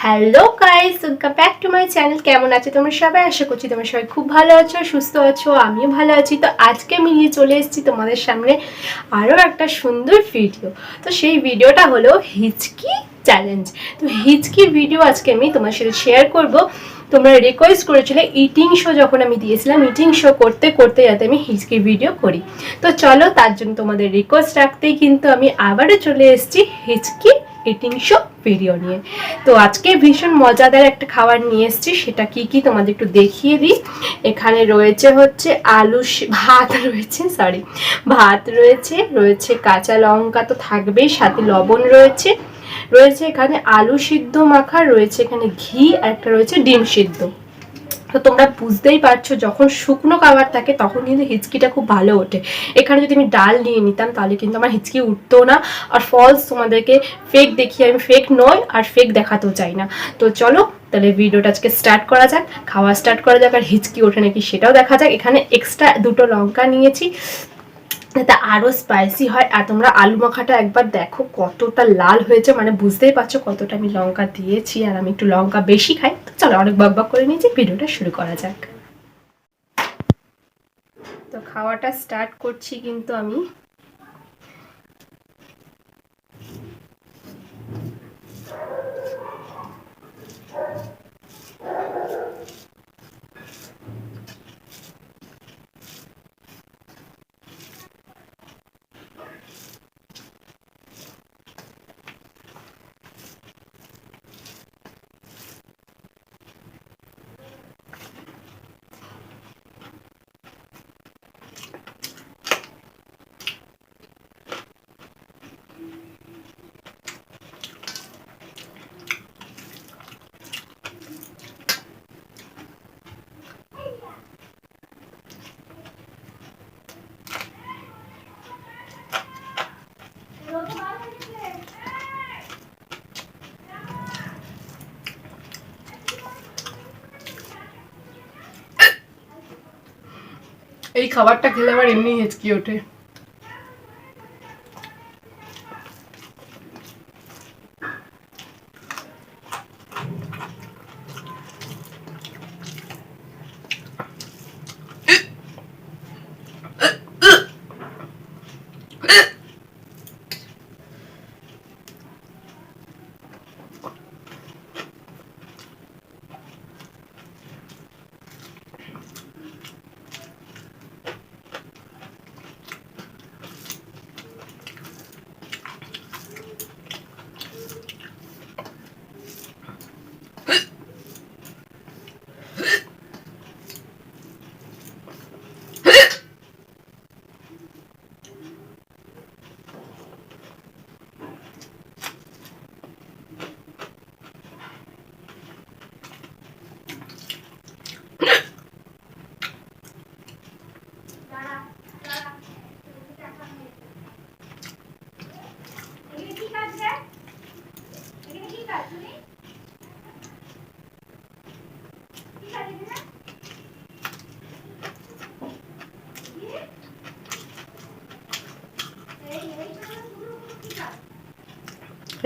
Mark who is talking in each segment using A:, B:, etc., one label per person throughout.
A: Hello guys, welcome back to my channel. কেমন আছো তোমরা সবাই? আশা করছি তোমরা সবাই খুব ভালো আছো, সুস্থ আছো, আমিও ভালো আছি। তো আজকে আমি নিয়ে চলে এসেছি তোমাদের সামনে আরও একটা সুন্দর ভিডিও। তো সেই ভিডিওটা হলো হিচকি চ্যালেঞ্জ। তো হিচকি ভিডিও আজকে আমি তোমার সাথে শেয়ার করব। তোমরা রিকোয়েস্ট করেছিলে ইটিং শো, যখন আমি দিয়েছিলাম ইটিং শো করতে করতে যাতে আমি হিচকি ভিডিও করি। তো চলো, তার জন্য তোমাদের রিকোয়েস্ট রাখতেই কিন্তু আমি আবারও চলে এসেছি হিচকি ইটিং শো ভিডিও নিয়ে। তো আজকে ভীষণ মজাদার একটা খাবার নিয়ে এসেছি, সেটা কি কি তোমাদের একটু দেখিয়ে দিই। এখানে রয়েছে হচ্ছে ভাত রয়েছে, ভাত রয়েছে, রয়েছে কাঁচা লঙ্কা তো থাকবেই, সাথে লবণ রয়েছে, রয়েছে এখানে আলু সিদ্ধ মাখা, রয়েছে এখানে ঘি, আর একটা রয়েছে ডিম সিদ্ধ। তো তোমরা বুঝতেই পারছো, যখন শুকনো খাবার থাকে তখন কিন্তু হিচকিটা খুব ভালো ওঠে। এখানে যদি আমি ডাল নিয়ে নিতাম তাহলে কিন্তু আমার হিচকি উঠতো না। আর ফলস তোমাদেরকে ফেক দেখিয়ে, আমি ফেক নয় আর ফেক দেখাতেও চাই না। তো চলো তাহলে ভিডিওটা আজকে স্টার্ট করা যাক, খাওয়া স্টার্ট করা যাক, আর হিচকি ওঠে নাকি সেটাও দেখা যাক। এখানে এক্সট্রা 2টো লঙ্কা নিয়েছি যাতে আরও স্পাইসি হয়। আর তোমরা আলু মাখাটা একবার দেখো কতটা লাল হয়েছে, মানে বুঝতেই পারছো কতটা আমি লঙ্কা দিয়েছি। আর আমি একটু লঙ্কা বেশি খাই। তো চলো, অনেক বকবক করে নিয়েছি, ভিডিওটা শুরু করা যাক। তো খাওয়াটা স্টার্ট করছি কিন্তু আমি। এই খাবারটা খেলে আমার এমনি হেঁচকি ওঠে।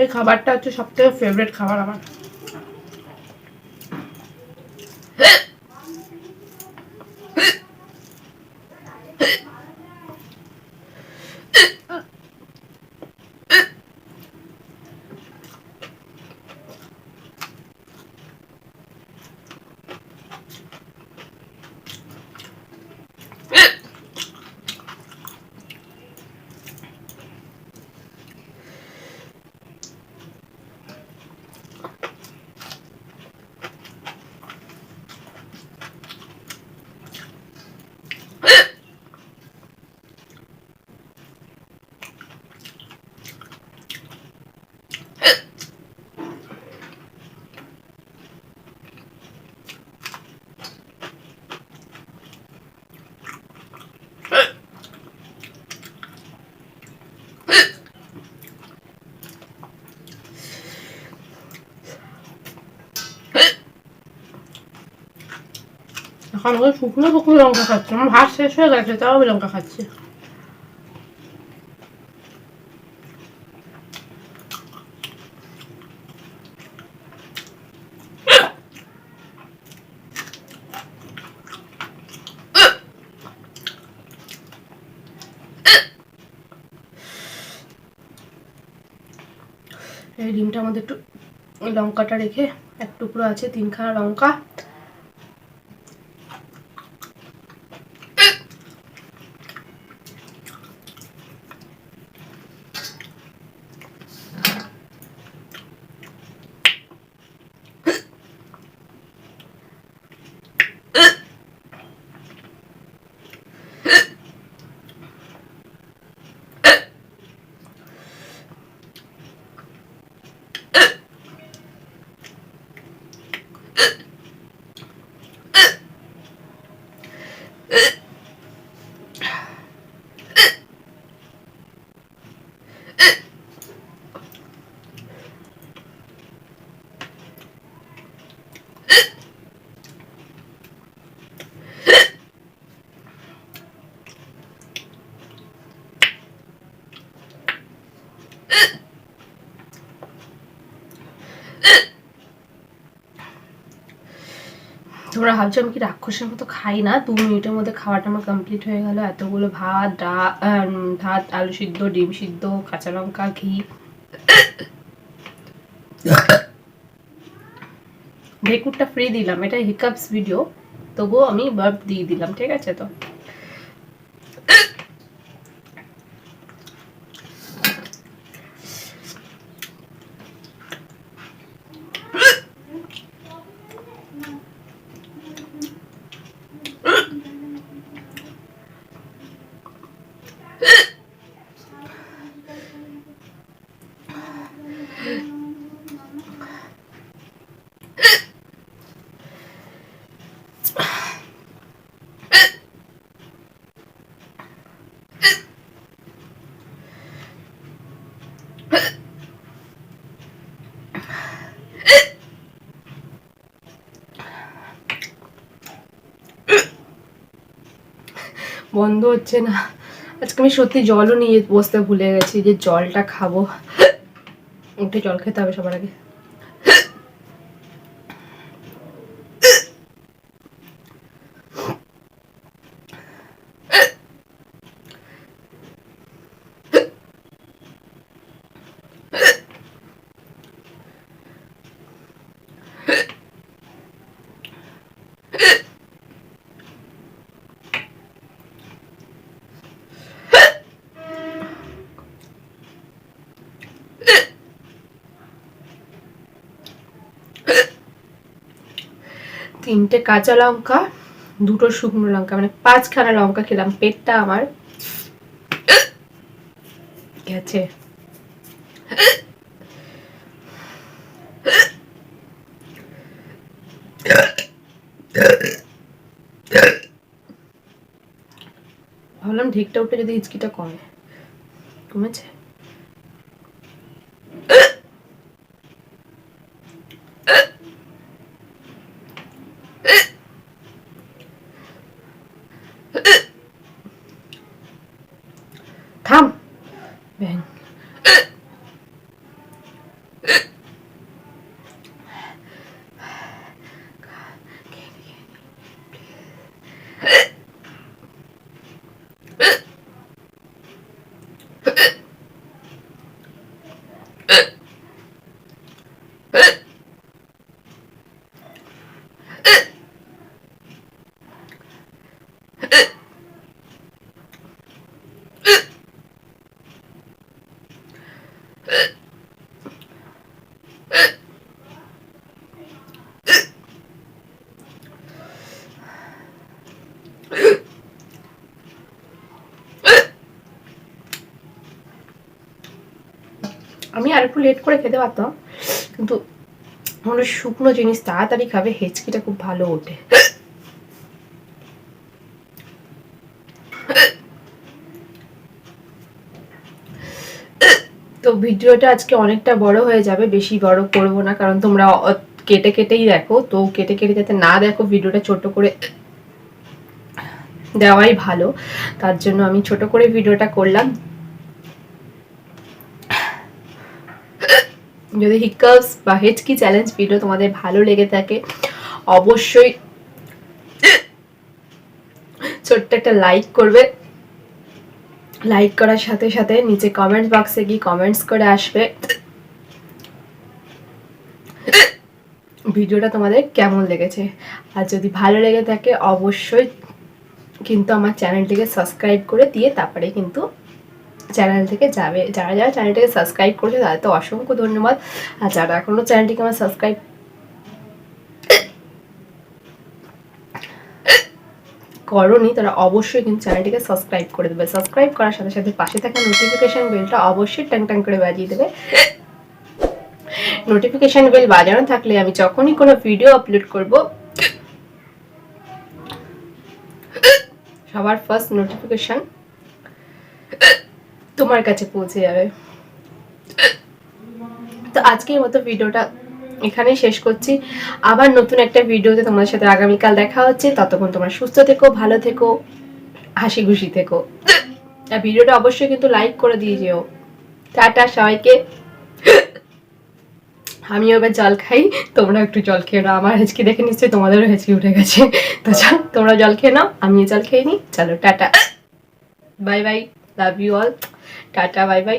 A: এই খাবারটা হচ্ছে সবথেকে ফেভারিট খাবার আমার। এখন ওই শুকনো শুকনো লঙ্কা খাচ্ছি, আমার ভাত শেষ হয়ে গেছে তাও আমি লঙ্কা খাচ্ছি। এই ডিমটার মধ্যে একটু লঙ্কাটা রেখে, এক টুকরো আছে, 3খানা লঙ্কা, তোমরা ভাবছো আমি কি রাক্ষসের মতো খাই না। 2 মিনিটের মধ্যে খাওয়াটা আমার কমপ্লিট হয়ে গেল। এতগুলো ভাত, ভাত, আলু সিদ্ধ, ডিম সিদ্ধ, কাঁচা লঙ্কা, ঘি, ঢেকুরটা ফ্রি দিলাম, এটা হিকাপস ভিডিও, তবুও আমি বার্ব দিয়ে দিলাম, ঠিক আছে? তো বন্ধ হচ্ছে না। আজকে আমি সত্যি জলও নিয়ে বসতে ভুলে গেছি, যে জলটা খাবো। উঠে জল খেতে হবে সবার আগে। তিনটে কাঁচা লঙ্কা, 2টো শুকনো লঙ্কা, মানে 5খানা লঙ্কা খেলাম। পেটটা আমার গেছে। ভাবলাম ঢেকটা উঠে যদি হিচকিটা কমে, কমেছে। থাম ব্যাং। আমি আর একটু লেট করে খেতে পারতাম, কিন্তু আমার শুকনো জিনিস তাড়াতাড়ি খাবে, হেঁচকিটা খুব ভালো ওঠে। তো ভিডিওটা আজকে অনেকটা বড় হয়ে যাবে, বেশি বড় করব না, কারণ তোমরা কেটে কেটেই দেখো। তো কেটে কেটে যাতে না দেখো, ভিডিওটা ছোট করে দেওয়াই ভালো, তার জন্য আমি ছোট করে ভিডিওটা করলাম। যদি হিকাপস বা হিচকি চ্যালেঞ্জ ভিডিও তোমাদের ভালো লেগে থাকে, অবশ্যই ছোট্ট একটা লাইক করবে। লাইক করার সাথে সাথে নিচে কমেন্ট বক্সে গিয়ে কমেন্টস করে আসবে। ভিডিওটা তোমাদের কেমন লেগেছে। আর যদি ভালো লেগে থাকে অবশ্যই কিন্তু আমার চ্যানেলটিকে সাবস্ক্রাইব করে দিয়ে তারপরে কিন্তু চ্যানেল থেকে যাবে। যারা যারা চ্যানেলটিকে সাবস্ক্রাইব করেছে তাদের তো অসংখ্য ধন্যবাদ। আর যারা এখনও চ্যানেলটিকে আমার সাবস্ক্রাইব করোনি তারা অবশ্যই কিন্তু চ্যানেলটিকে সাবস্ক্রাইব করে দেবে। সাবস্ক্রাইব করার সাথে সাথে পাশে থাকা নোটিফিকেশন বেলটা অবশ্যই টাং টাং করে বাজিয়ে দেবে। নোটিফিকেশন বেল বাজানো থাকলে আমি যখনই কোনো ভিডিও আপলোড করব সবার ফার্স্ট নোটিফিকেশন তোমার কাছে পৌঁছে যাবে। তো আজকের মতো ভিডিওটা এখানেই শেষ করছি। আবার নতুন একটা ভিডিওতে তোমাদের সাথে আগামীকাল দেখা হচ্ছে। ততক্ষণ তোমরা সুস্থ থেকো, ভালো থেকো, হাসি খুশি থেকো। আর ভিডিওটা অবশ্যই কিন্তু লাইক করে দিয়ে যেও। টাটা সবাইকে। আমিও এবার জল খাই, তোমরা একটু জল খেয়ে নাও। আমার হেঁচকি দেখে নিশ্চয়ই তোমাদেরও হেঁচকি উঠে গেছে। তো চল তোমরা জল খেয়ে নাও, আমিও জল খেয়ে নিই। চলো tata, bye bye, love you all, tata bye by.